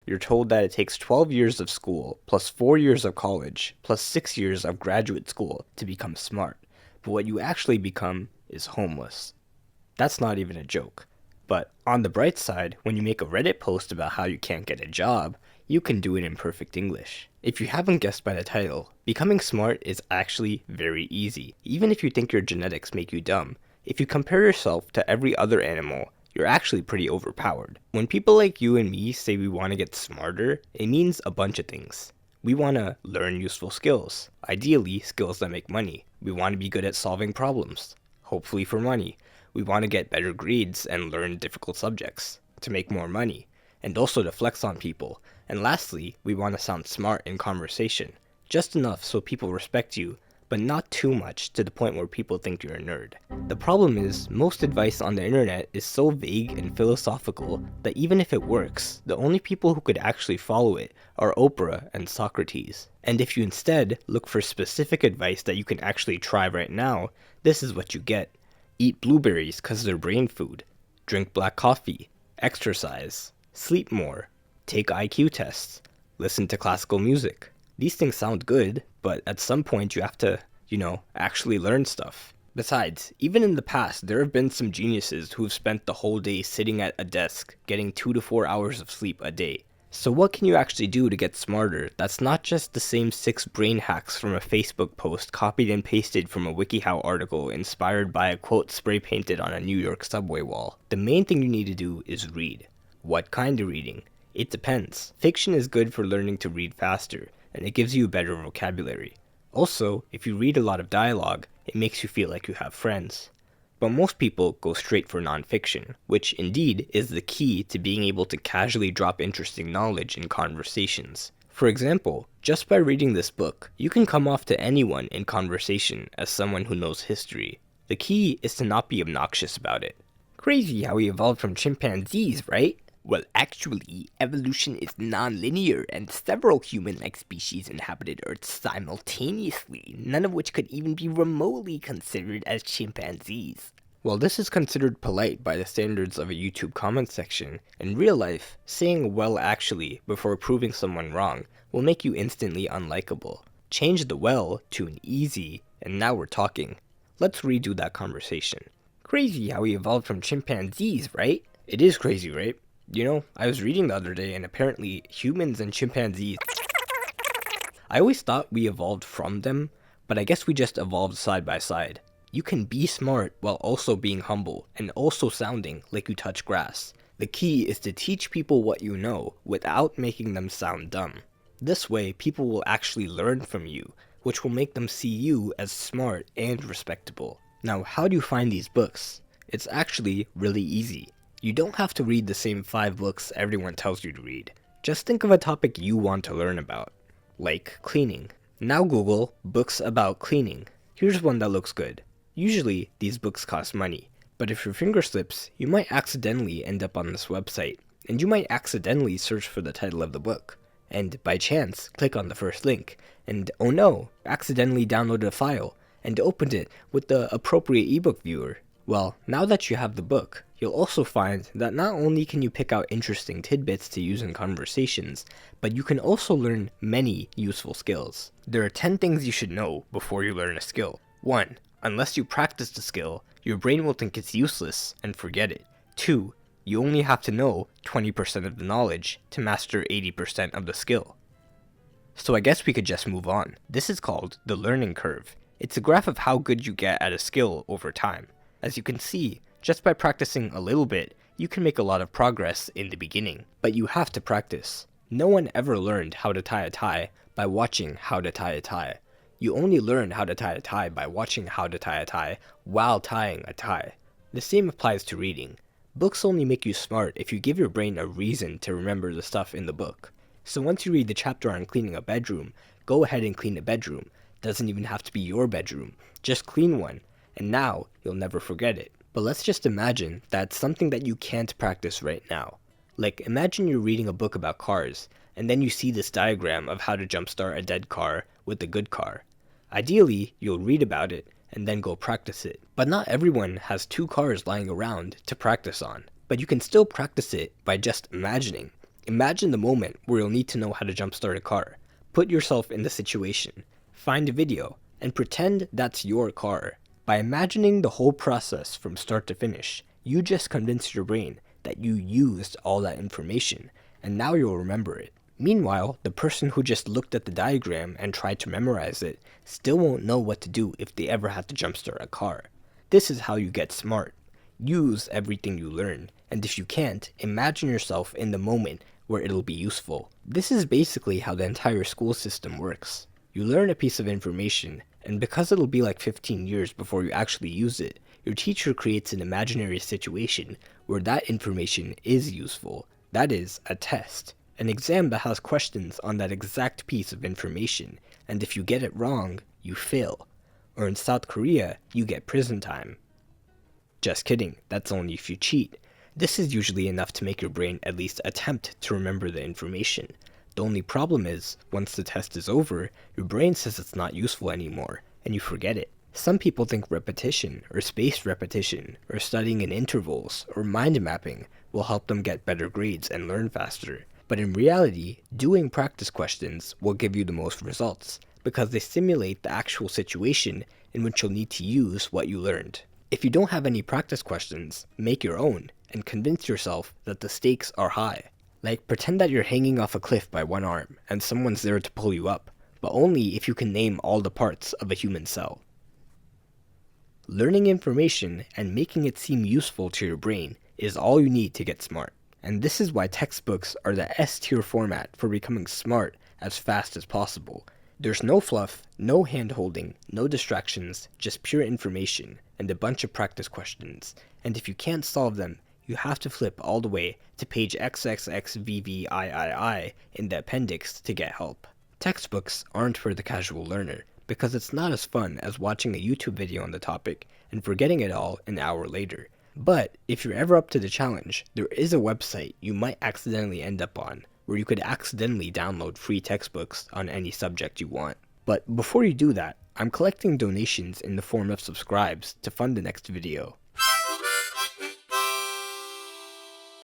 you're told that it takes 12 years of school, plus 4 years of college, plus 6 years of graduate school to become smart. But what you actually become is homeless. That's not even a joke. But on the bright side, when you make a Reddit post about how you can't get a job, you can do it in perfect English. If you haven't guessed by the title, becoming smart is actually very easy. Even if you think your genetics make you dumb, if you compare yourself to every other animal, you're actually pretty overpowered. When people like you and me say we want to get smarter, it means a bunch of things. We want to learn useful skills, ideally skills that make money. We want to be good at solving problems, hopefully for money. We want to get better grades and learn difficult subjects to make more money, and also to flex on people. And lastly, we want to sound smart in conversation, just enough so people respect you, but not too much to the point where people think you're a nerd. The problem is, most advice on the internet is so vague and philosophical that even if it works, the only people who could actually follow it are Oprah and Socrates. And if you instead look for specific advice that you can actually try right now, this is what you get. Eat blueberries cause they're brain food. Drink black coffee. Exercise. Sleep more. Take IQ tests. Listen to classical music. These things sound good, but at some point you have to, actually learn stuff. Besides, even in the past, there have been some geniuses who've spent the whole day sitting at a desk, getting 2 to 4 hours of sleep a day. So what can you actually do to get smarter that's not just the same 6 brain hacks from a Facebook post copied and pasted from a WikiHow article inspired by a quote spray painted on a New York subway wall? The main thing you need to do is read. What kind of reading? It depends. Fiction is good for learning to read faster, and it gives you a better vocabulary. Also, if you read a lot of dialogue, it makes you feel like you have friends. But most people go straight for nonfiction, which indeed is the key to being able to casually drop interesting knowledge in conversations. For example, just by reading this book, you can come off to anyone in conversation as someone who knows history. The key is to not be obnoxious about it. Crazy how we evolved from chimpanzees, right? Well, actually, evolution is non-linear, and several human-like species inhabited Earth simultaneously, none of which could even be remotely considered as chimpanzees. While this is considered polite by the standards of a YouTube comment section, in real life, saying "well actually" before proving someone wrong will make you instantly unlikable. Change the "well" to an "easy," and now we're talking. Let's redo that conversation. Crazy how we evolved from chimpanzees, right? It is crazy, right? I was reading the other day and apparently humans and chimpanzees... I always thought we evolved from them, but I guess we just evolved side by side. You can be smart while also being humble and also sounding like you touch grass. The key is to teach people what you know without making them sound dumb. This way, people will actually learn from you, which will make them see you as smart and respectable. Now, how do you find these books? It's actually really easy. You don't have to read the same 5 books everyone tells you to read. Just think of a topic you want to learn about, like cleaning. Now Google books about cleaning. Here's one that looks good. Usually, these books cost money, but if your finger slips, you might accidentally end up on this website, and you might accidentally search for the title of the book, and by chance, click on the first link, and oh no, accidentally downloaded a file, and opened it with the appropriate ebook viewer. Well, now that you have the book, you'll also find that not only can you pick out interesting tidbits to use in conversations, but you can also learn many useful skills. There are 10 things you should know before you learn a skill. 1. Unless you practice the skill, your brain will think it's useless and forget it. 2. You only have to know 20% of the knowledge to master 80% of the skill. So I guess we could just move on. This is called the learning curve. It's a graph of how good you get at a skill over time. As you can see, just by practicing a little bit, you can make a lot of progress in the beginning. But you have to practice. No one ever learned how to tie a tie by watching how to tie a tie. You only learn how to tie a tie by watching how to tie a tie while tying a tie. The same applies to reading. Books only make you smart if you give your brain a reason to remember the stuff in the book. So once you read the chapter on cleaning a bedroom, go ahead and clean a bedroom. Doesn't even have to be your bedroom. Just clean one. And now, you'll never forget it. But let's just imagine that's something that you can't practice right now. Like, imagine you're reading a book about cars, and then you see this diagram of how to jumpstart a dead car with a good car. Ideally, you'll read about it, and then go practice it. But not everyone has 2 cars lying around to practice on. But you can still practice it by just imagining. Imagine the moment where you'll need to know how to jumpstart a car. Put yourself in the situation, find a video, and pretend that's your car. By imagining the whole process from start to finish, you just convinced your brain that you used all that information, and now you'll remember it. Meanwhile, the person who just looked at the diagram and tried to memorize it still won't know what to do if they ever had to jumpstart a car. This is how you get smart. Use everything you learn, and if you can't, imagine yourself in the moment where it'll be useful. This is basically how the entire school system works. You learn a piece of information, and because it'll be like 15 years before you actually use it, your teacher creates an imaginary situation where that information is useful. That is, a test. An exam that has questions on that exact piece of information, and if you get it wrong, you fail. Or in South Korea, you get prison time. Just kidding, that's only if you cheat. This is usually enough to make your brain at least attempt to remember the information. The only problem is, once the test is over, your brain says it's not useful anymore, and you forget it. Some people think repetition, or spaced repetition, or studying in intervals, or mind mapping will help them get better grades and learn faster. But in reality, doing practice questions will give you the most results, because they simulate the actual situation in which you'll need to use what you learned. If you don't have any practice questions, make your own, and convince yourself that the stakes are high. Like, pretend that you're hanging off a cliff by one arm, and someone's there to pull you up, but only if you can name all the parts of a human cell. Learning information and making it seem useful to your brain is all you need to get smart. And this is why textbooks are the S-tier format for becoming smart as fast as possible. There's no fluff, no hand-holding, no distractions, just pure information, and a bunch of practice questions. And if you can't solve them, you have to flip all the way to page XXXVVIII in the appendix to get help. Textbooks aren't for the casual learner, because it's not as fun as watching a YouTube video on the topic and forgetting it all an hour later. But if you're ever up to the challenge, there is a website you might accidentally end up on, where you could accidentally download free textbooks on any subject you want. But before you do that, I'm collecting donations in the form of subscribes to fund the next video.